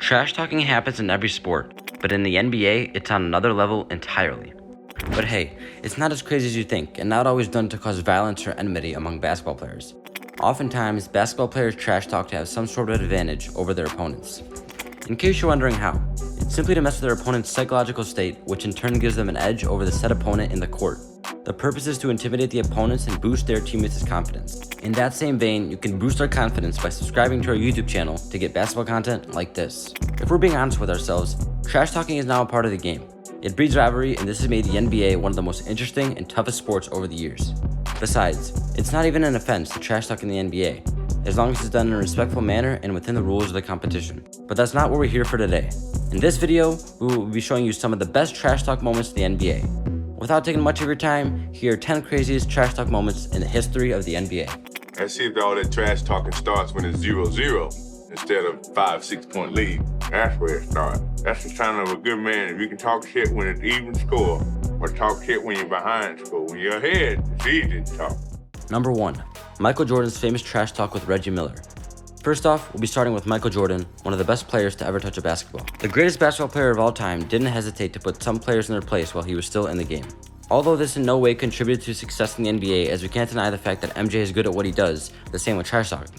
Trash talking happens in every sport, but in the NBA, it's on another level entirely. But hey, it's not as crazy as you think, and not always done to cause violence or enmity among basketball players. Oftentimes, basketball players trash talk to have some sort of advantage over their opponents. In case you're wondering how, it's simply to mess with their opponent's psychological state, which in turn gives them an edge over the said opponent in the court. The purpose is to intimidate the opponents and boost their teammates' confidence. In that same vein, you can boost our confidence by subscribing to our YouTube channel to get basketball content like this. If we're being honest with ourselves, trash talking is now a part of the game. It breeds rivalry, and this has made the NBA one of the most interesting and toughest sports over the years. Besides, it's not even an offense to trash talk in the NBA, as long as it's done in a respectful manner and within the rules of the competition. But that's not what we're here for today. In this video, we will be showing you some of the best trash talk moments in the NBA. Without taking much of your time, here are 10 craziest trash talk moments in the history of the NBA. Let's see if all that trash talking starts when it's 0-0 instead of 5-6 point lead. That's where it starts. That's the sign of a good man. If you can talk shit when it's even score, or talk shit when you're behind score. When you're ahead, it's easy to talk. Number 1. Michael Jordan's famous trash talk with Reggie Miller. First off, we'll be starting with Michael Jordan, one of the best players to ever touch a basketball. The greatest basketball player of all time didn't hesitate to put some players in their place while he was still in the game. Although this in no way contributed to success in the NBA, as we can't deny the fact that MJ is good at what he does, the same with trash talking.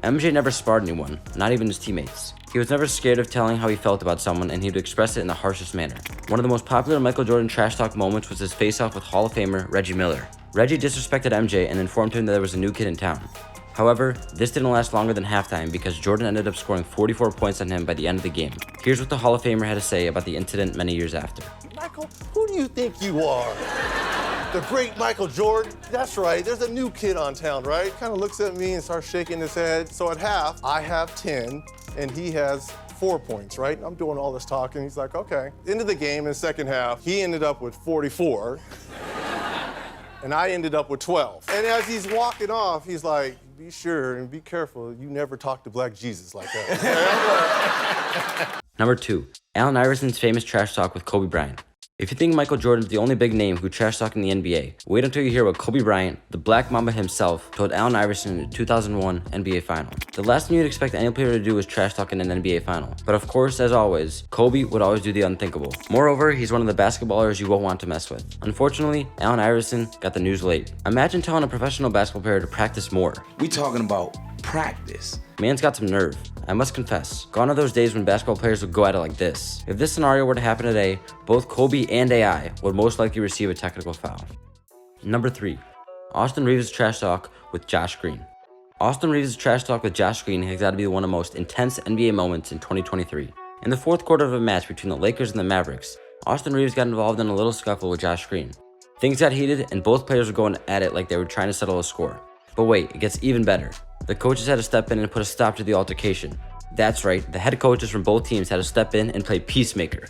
MJ never sparred anyone, not even his teammates. He was never scared of telling how he felt about someone, and he would express it in the harshest manner. One of the most popular Michael Jordan trash talk moments was his face-off with Hall of Famer Reggie Miller. Reggie disrespected MJ and informed him that there was a new kid in town. However, this didn't last longer than halftime because Jordan ended up scoring 44 points on him by the end of the game. Here's what the Hall of Famer had to say about the incident many years after. Michael, who do you think you are? The great Michael Jordan? That's right, there's a new kid on town, right? Kind of looks at me and starts shaking his head. So at half, I have 10 and he has 4 points, right? I'm doing all this talking. He's like, okay. End of the game in the second half, he ended up with 44 and I ended up with 12. And as he's walking off, he's like, be sure and be careful. You never talk to Black Jesus like that. Number 2. Allen Iverson's famous trash talk with Kobe Bryant. If you think Michael Jordan's the only big name who trash talked in the NBA, wait until you hear what Kobe Bryant, the Black Mamba himself, told Allen Iverson in the 2001 NBA Final. The last thing you'd expect any player to do was trash talk in an NBA Final. But of course, as always, Kobe would always do the unthinkable. Moreover, he's one of the basketballers you won't want to mess with. Unfortunately, Allen Iverson got the news late. Imagine telling a professional basketball player to practice more. We talking about practice. Man's got some nerve. I must confess, gone are those days when basketball players would go at it like this. If this scenario were to happen today, both Kobe and AI would most likely receive a technical foul. Number 3. Austin Reeves' trash talk with Josh Green. Austin Reeves' trash talk with Josh Green has got to be one of the most intense NBA moments in 2023. In the fourth quarter of a match between the Lakers and the Mavericks, Austin Reeves got involved in a little scuffle with Josh Green. Things got heated and both players were going at it like they were trying to settle a score. But wait, it gets even better. The coaches had to step in and put a stop to the altercation. That's right, the head coaches from both teams had to step in and play peacemaker.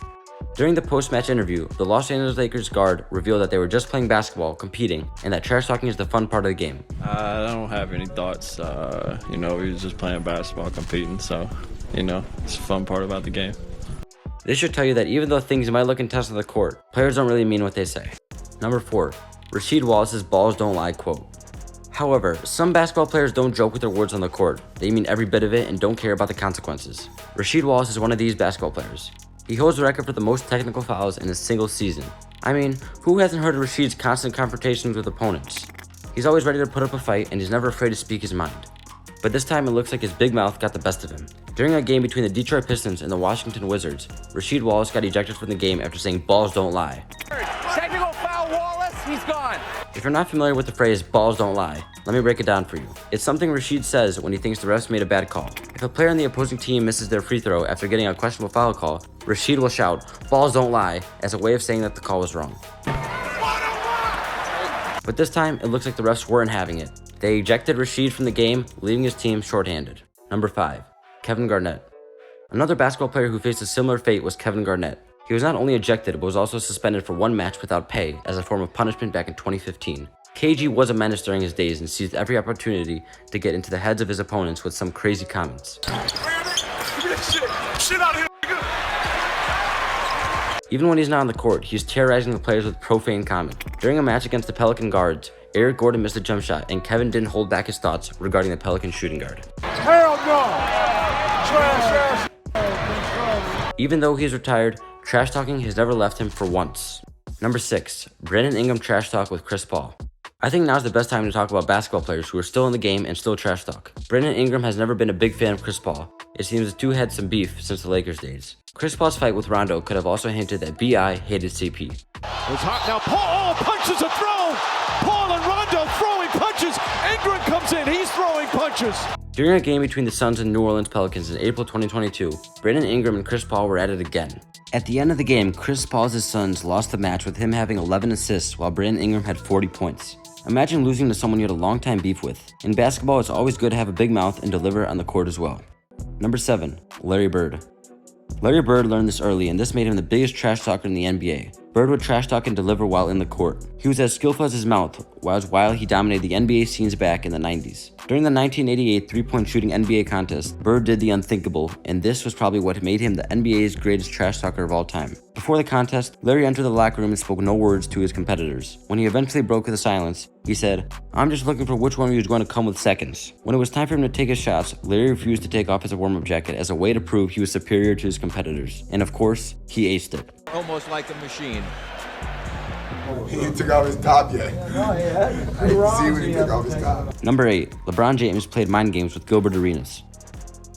During the post-match interview, the Los Angeles Lakers guard revealed that they were just playing basketball, competing, and that trash talking is the fun part of the game. I don't have any thoughts. We were just playing basketball, competing, so, it's a fun part about the game. This should tell you that even though things might look intense on the court, players don't really mean what they say. Number 4. Rasheed Wallace's balls don't lie quote. However, some basketball players don't joke with their words on the court. They mean every bit of it and don't care about the consequences. Rasheed Wallace is one of these basketball players. He holds the record for the most technical fouls in a single season. I mean, who hasn't heard of Rasheed's constant confrontations with opponents? He's always ready to put up a fight and he's never afraid to speak his mind. But this time it looks like his big mouth got the best of him. During a game between the Detroit Pistons and the Washington Wizards, Rasheed Wallace got ejected from the game after saying balls don't lie. Technical foul, Wallace, he's gone. If you're not familiar with the phrase balls don't lie, let me break it down for you. It's something Rasheed says when he thinks the refs made a bad call. If a player on the opposing team misses their free throw after getting a questionable foul call, Rasheed will shout, balls don't lie, as a way of saying that the call was wrong. But this time, it looks like the refs weren't having it. They ejected Rasheed from the game, leaving his team shorthanded. Number 5. Kevin Garnett. Another basketball player who faced a similar fate was Kevin Garnett. He was not only ejected, but was also suspended for one match without pay as a form of punishment back in 2015. KG was a menace during his days and seized every opportunity to get into the heads of his opponents with some crazy comments. Even when he's not on the court, he's terrorizing the players with profane comments. During a match against the Pelican guards, Eric Gordon missed a jump shot and Kevin didn't hold back his thoughts regarding the Pelican shooting guard. Hell no! Trash ass. Even though he is retired, trash talking has never left him for once. Number 6. Brandon Ingram trash talk with Chris Paul. I think now's the best time to talk about basketball players who are still in the game and still trash talk. Brandon Ingram has never been a big fan of Chris Paul. It seems the two had some beef since the Lakers days. Chris Paul's fight with Rondo could have also hinted that B.I. hated CP. It's hot now. Paul punches a throw. Paul and Rondo throwing punches. Ingram comes in. He's throwing punches. During a game between the Suns and New Orleans Pelicans in April 2022, Brandon Ingram and Chris Paul were at it again. At the end of the game, Chris Paul's Suns lost the match with him having 11 assists while Brandon Ingram had 40 points. Imagine losing to someone you had a long time beef with. In basketball, it's always good to have a big mouth and deliver on the court as well. Number 7. Larry Bird. Larry Bird learned this early, and this made him the biggest trash talker in the NBA. Bird would trash talk and deliver while in the court. He was as skillful as his mouth, while he dominated the NBA scenes back in the 90s. During the 1988 three-point shooting NBA contest, Bird did the unthinkable, and this was probably what made him the NBA's greatest trash talker of all time. Before the contest, Larry entered the locker room and spoke no words to his competitors. When he eventually broke the silence, he said, "I'm just looking for which one of you is going to come with seconds." When it was time for him to take his shots, Larry refused to take off his warm-up jacket as a way to prove he was superior to his competitors. And of course, he aced it. Almost like a machine. He ain't took off his top yet. I didn't see when he took off his top. Number 8. LeBron James played mind games with Gilbert Arenas.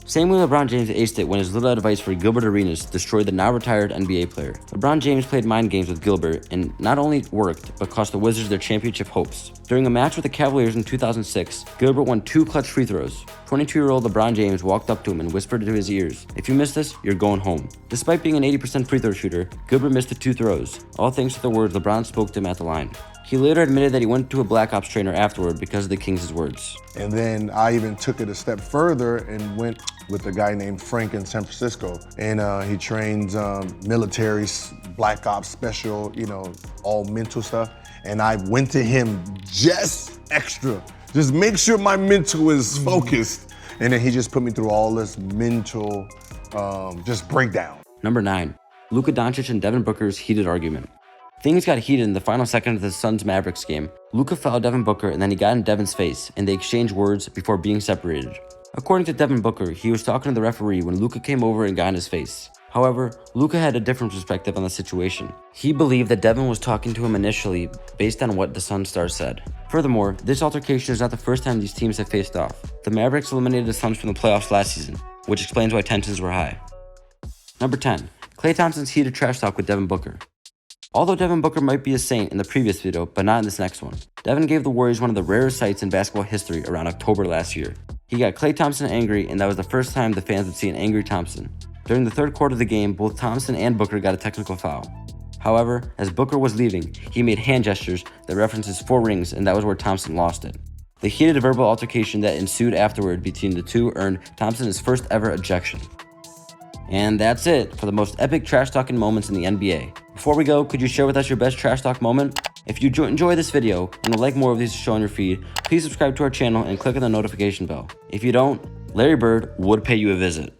Same way LeBron James aced it when his little advice for Gilbert Arenas destroyed the now-retired NBA player. LeBron James played mind games with Gilbert and not only worked, but cost the Wizards their championship hopes. During a match with the Cavaliers in 2006, Gilbert won 2 clutch free throws. 22-year-old LeBron James walked up to him and whispered into his ears, "If you miss this, you're going home." Despite being an 80% free throw shooter, Gilbert missed the 2 throws, all thanks to the words LeBron spoke to him at the line. He later admitted that he went to a Black Ops trainer afterward because of the Kings' words. And then I even took it a step further and went with a guy named Frank in San Francisco. And he trains military, Black Ops special, all mental stuff. And I went to him just extra. Just make sure my mental is focused. And then he just put me through all this mental just breakdown. Number 9. Luka Doncic and Devin Booker's heated argument. Things got heated in the final second of the Suns-Mavericks game. Luka fouled Devin Booker and then he got in Devin's face, and they exchanged words before being separated. According to Devin Booker, he was talking to the referee when Luka came over and got in his face. However, Luka had a different perspective on the situation. He believed that Devin was talking to him initially based on what the Suns star said. Furthermore, this altercation is not the first time these teams have faced off. The Mavericks eliminated the Suns from the playoffs last season, which explains why tensions were high. Number 10. Klay Thompson's heated trash talk with Devin Booker. Although Devin Booker might be a saint in the previous video, but not in this next one, Devin gave the Warriors one of the rarest sights in basketball history around October last year. He got Klay Thompson angry, and that was the first time the fans would see an angry Thompson. During the third quarter of the game, both Thompson and Booker got a technical foul. However, as Booker was leaving, he made hand gestures that references 4 rings, and that was where Thompson lost it. The heated verbal altercation that ensued afterward between the two earned Thompson his first ever ejection. And that's it for the most epic trash talking moments in the NBA. Before we go, could you share with us your best trash talk moment? If you enjoy this video and would like more of these to show on your feed, please subscribe to our channel and click on the notification bell. If you don't, Larry Bird would pay you a visit.